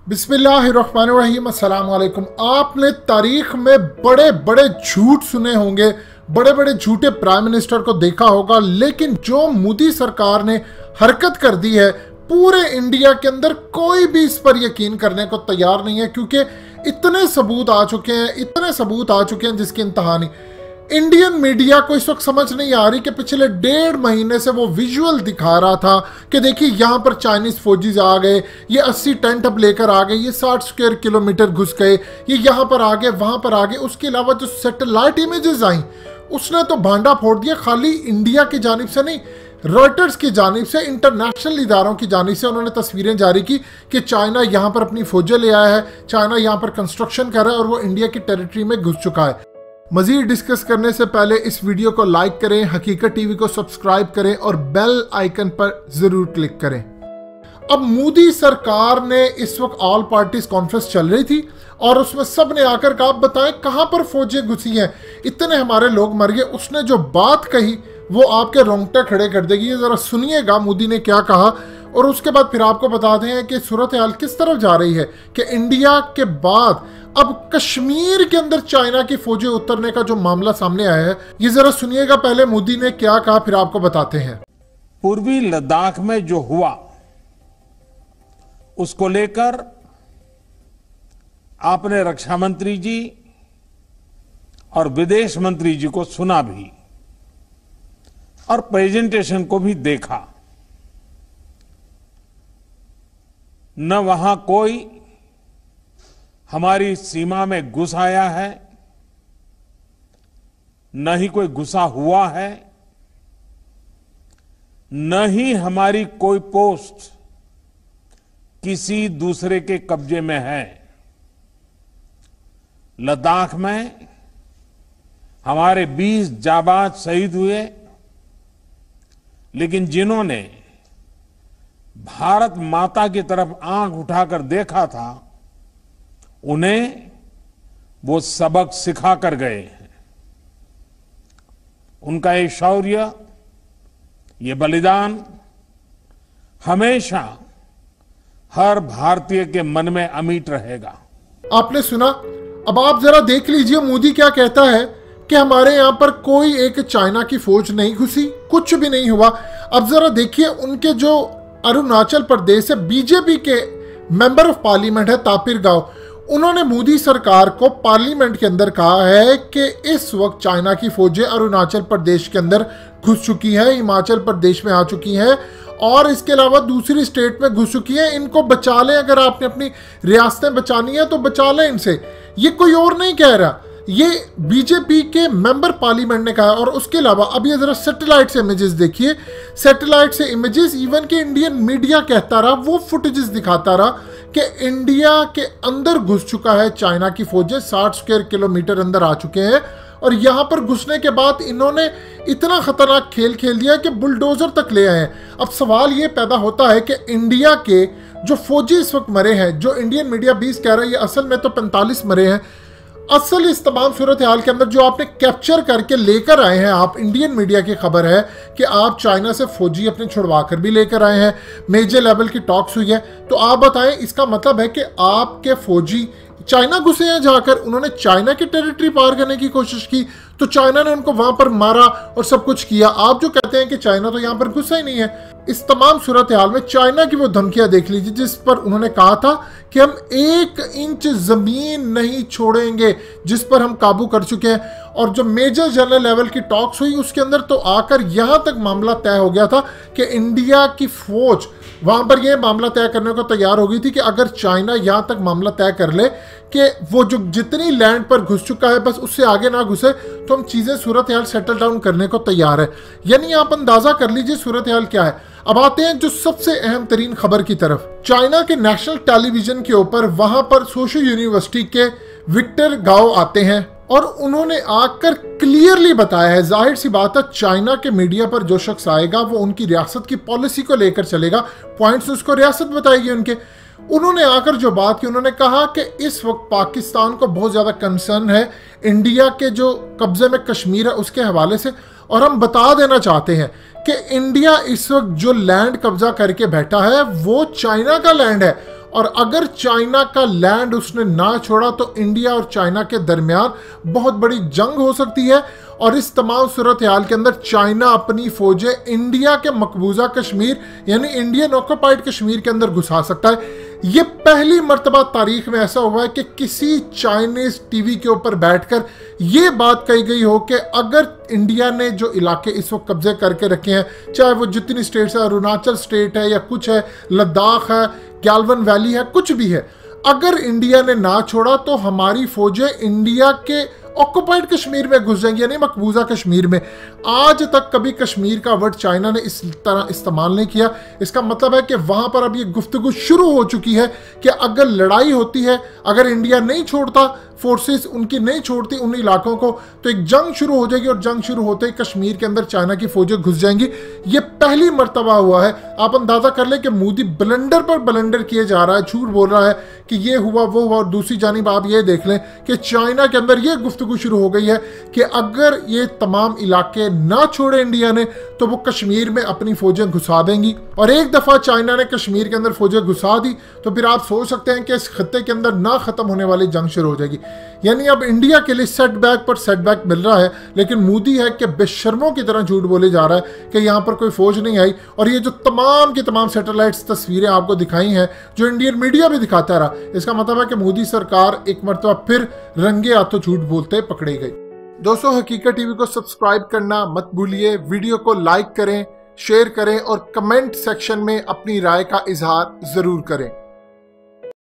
बिस्मिल्लाहिर्रहमानिर्रहीम, अस्सलाम वालेकुम। आपने तारीख में बड़े बड़े झूठ सुने होंगे, बड़े बड़े झूठे प्राइम मिनिस्टर को देखा होगा, लेकिन जो मोदी सरकार ने हरकत कर दी है, पूरे इंडिया के अंदर कोई भी इस पर यकीन करने को तैयार नहीं है, क्योंकि इतने सबूत आ चुके हैं जिसकी इंतहा नहीं। इंडियन मीडिया को इस वक्त समझ नहीं आ रही कि पिछले 1.5 महीने से वो विजुअल दिखा रहा था कि देखिए यहाँ पर चाइनीज फौजीज आ गए, ये 80 टेंट अब लेकर आ गए, ये 60 स्क्वायर किलोमीटर घुस गए, ये यहाँ पर आ गए, वहां पर आ गए। उसके अलावा जो सैटेलाइट इमेजेस आई, उसने तो भांडा फोड़ दिया। खाली इंडिया की जानिब से नहीं, रॉयटर्स की जानिब से, इंटरनेशनल इदारों की जानिब से उन्होंने तस्वीरें जारी की कि चाइना यहाँ पर अपनी फौजें ले आया है, चाइना यहाँ पर कंस्ट्रक्शन कर रहा है और वो इंडिया की टेरिटरी में घुस चुका है। मजीद डिस्कस करने से पहले इस वीडियो को लाइक करें, हकीकत टीवी को सब्सक्राइब करें और बेल आइकन पर जरूर क्लिक करें। अब मोदी सरकार ने इस वक्त ऑल पार्टीज कॉन्फ्रेंस चल रही थी और उसमें सब ने आकर कहा, आप बताएं कहां पर फौजें घुसी हैं, इतने हमारे लोग मर गए। उसने जो बात कही वो आपके रोंगटे खड़े कर देगी। जरा सुनिएगा मोदी ने क्या कहा और उसके बाद फिर आपको बताते हैं कि सूरत हाल किस तरफ जा रही है कि इंडिया के बाद अब कश्मीर के अंदर चाइना की फौजें उतरने का जो मामला सामने आया है। ये जरा सुनिएगा पहले मोदी ने क्या कहा, फिर आपको बताते हैं। पूर्वी लद्दाख में जो हुआ उसको लेकर आपने रक्षा मंत्री जी और विदेश मंत्री जी को सुना भी और प्रेजेंटेशन को भी देखा। न वहां कोई हमारी सीमा में घुस आया है, न ही कोई घुसा हुआ है, न ही हमारी कोई पोस्ट किसी दूसरे के कब्जे में है। लद्दाख में हमारे 20 जाबाज शहीद हुए, लेकिन जिन्होंने भारत माता की तरफ आंख उठाकर देखा था, उन्हें वो सबक सिखा कर गए हैं। उनका ये शौर्य, ये बलिदान हमेशा हर भारतीय के मन में अमिट रहेगा। आपने सुना, अब आप जरा देख लीजिए मोदी क्या कहता है कि हमारे यहां पर कोई एक चाइना की फौज नहीं घुसी, कुछ भी नहीं हुआ। अब जरा देखिए, उनके जो अरुणाचल प्रदेश से बीजेपी के मेंबर ऑफ पार्लियामेंट है तापिर गाव, उन्होंने मोदी सरकार को पार्लियामेंट के अंदर कहा है कि इस वक्त चाइना की फौजें अरुणाचल प्रदेश के अंदर घुस चुकी हैं, हिमाचल प्रदेश में आ चुकी हैं और इसके अलावा दूसरी स्टेट में घुस चुकी हैं। इनको बचा लें, अगर आपने अपनी रियासतें बचानी है तो बचा लें इनसे। ये कोई और नहीं कह रहा, ये बीजेपी के मेंबर पार्लियामेंट ने कहा। और उसके अलावा अब ये जरा सैटेलाइट से इमेजेस देखिए, सैटेलाइट से इमेजेस इवन के इंडियन मीडिया कहता रहा, वो फुटेजेस दिखाता रहा कि इंडिया के अंदर घुस चुका है चाइना की फौजें, 60 स्क्वायर किलोमीटर अंदर आ चुके हैं और यहां पर घुसने के बाद इन्होंने इतना खतरनाक खेल खेल दिया कि बुलडोजर तक ले आए हैं। अब सवाल ये पैदा होता है कि इंडिया के जो फौजी इस वक्त मरे हैं, जो इंडियन मीडिया 20 कह रहा है, ये असल में तो 45 मरे हैं। असल इस तमाम सूरत हाल के अंदर जो आपने कैप्चर करके लेकर आए हैं आप, इंडियन मीडिया की खबर है कि आप चाइना से फौजी अपने छुड़वा कर भी लेकर आए हैं, मेजर लेवल की टॉक्स हुई है। तो आप बताएं, इसका मतलब है कि आपके फौजी चाइना घुसे हैं, जाकर उन्होंने चाइना की टेरिटरी पार करने की कोशिश की तो चाइना ने उनको वहां पर मारा और सब कुछ किया। आप जो कहते हैं कि चाइना तो यहां पर घुसा ही नहीं है। इस तमाम सूरत हाल में चाइना की वो धमकियां देख लीजिए जिस पर उन्होंने कहा था कि हम 1 इंच जमीन नहीं छोड़ेंगे, जिस पर हम काबू कर चुके हैं। और जो मेजर जनरल लेवल की टॉक्स हुई उसके अंदर तो आकर यहां तक मामला तय हो गया था कि इंडिया की फौज वहां पर यह मामला तय करने को तैयार हो गई थी कि अगर चाइना यहां तक मामला तय कर ले कि वो जो जितनी लैंड पर घुस चुका है बस उससे आगे ना घुसे, तो हम चीजें सूरत हाल सेटल डाउन करने को तैयार है। यानी आप अंदाजा कर लीजिए सूरत हाल क्या है। अब आते हैं जो सबसे अहम तरीन खबर की तरफ। चाइना के नेशनल टेलीविजन के ऊपर वहां पर सोशो यूनिवर्सिटी के विक्टर गाओ आते हैं और उन्होंने आकर क्लियरली बताया है, जाहिर सी बात है चाइना के मीडिया पर जो शख्स आएगा वो उनकी रियासत की पॉलिसी को लेकर चलेगा, पॉइंट्स उसको रियासत बताएगी उनके। उन्होंने आकर जो बात की, उन्होंने कहा कि इस वक्त पाकिस्तान को बहुत ज्यादा कंसर्न है इंडिया के जो कब्जे में कश्मीर है उसके हवाले से, और हम बता देना चाहते हैं कि इंडिया इस वक्त जो लैंड कब्जा करके बैठा है वो चाइना का लैंड है और अगर चाइना का लैंड उसने ना छोड़ा तो इंडिया और चाइना के दरमियान बहुत बड़ी जंग हो सकती है। और इस तमाम सूरत हाल के अंदर चाइना अपनी फौजें इंडिया के मकबूजा कश्मीर यानी इंडियन ऑक्युपाइड कश्मीर के अंदर घुसा सकता है। यह पहली मर्तबा तारीख में ऐसा हुआ है कि किसी चाइनीज टीवी के ऊपर बैठकर यह बात कही गई हो कि अगर इंडिया ने जो इलाके इस वक्त कब्जे करके रखे हैं, चाहे वो जितनी स्टेट्स है, अरुणाचल स्टेट है या कुछ है, लद्दाख है, गैल्वन वैली है, कुछ भी है, अगर इंडिया ने ना छोड़ा तो हमारी फौजें इंडिया के ऑक्युपाइड कश्मीर में घुस जाएंगी, यानी मकबूजा कश्मीर में। आज तक कभी कश्मीर का वर्ड चाइना ने इस तरह इस्तेमाल नहीं किया। इसका मतलब है कि वहां पर अब ये गुफ्तगू शुरू हो चुकी है कि अगर लड़ाई होती है, अगर इंडिया नहीं छोड़ता, फोर्सेस उनकी नहीं छोड़ती उन इलाकों को, तो एक जंग शुरू हो जाएगी और जंग शुरू होते ही कश्मीर के अंदर चाइना की फौजें घुस जाएंगी। ये पहली मर्तबा हुआ है। आप अंदाजा कर ले कि मोदी ब्लंडर पर ब्लंडर किए जा रहा है, झूठ बोल रहा है कि ये हुआ वो हुआ, और दूसरी जानिब आप ये देख लें कि चाइना के अंदर ये गुफ्तगू शुरू हो गई है कि अगर ये तमाम इलाके ना छोड़े इंडिया ने तो वो कश्मीर में अपनी फौजें घुसा देंगी। और एक दफा चाइना ने कश्मीर के अंदर फौजें घुसा दी तो फिर आप सोच सकते हैं कि इस खत्ते के अंदर ना खत्म होने वाली जंग शुरू हो जाएगी। यानी अब इंडिया के लिए सेटबैक पर सेटबैक मिल रहा है, लेकिन मोदी है कि बेशर्मों की तरह झूठ बोले जा रहा है कि यहाँ पर कोई फौज नहीं आई। और ये जो तमाम की तमाम सैटेलाइट्स तस्वीरें आपको दिखाई हैं, जो इंडियन मीडिया भी दिखाता रहा, इसका मतलब है कि मोदी सरकार एक मरतबा फिर रंगे हाथों झूठ बोलते पकड़ी गई। दोस्तों, हकीकत टीवी को सब्सक्राइब करना मत भूलिए, वीडियो को लाइक करें, शेयर करें और कमेंट सेक्शन में अपनी राय का इजहार जरूर करें।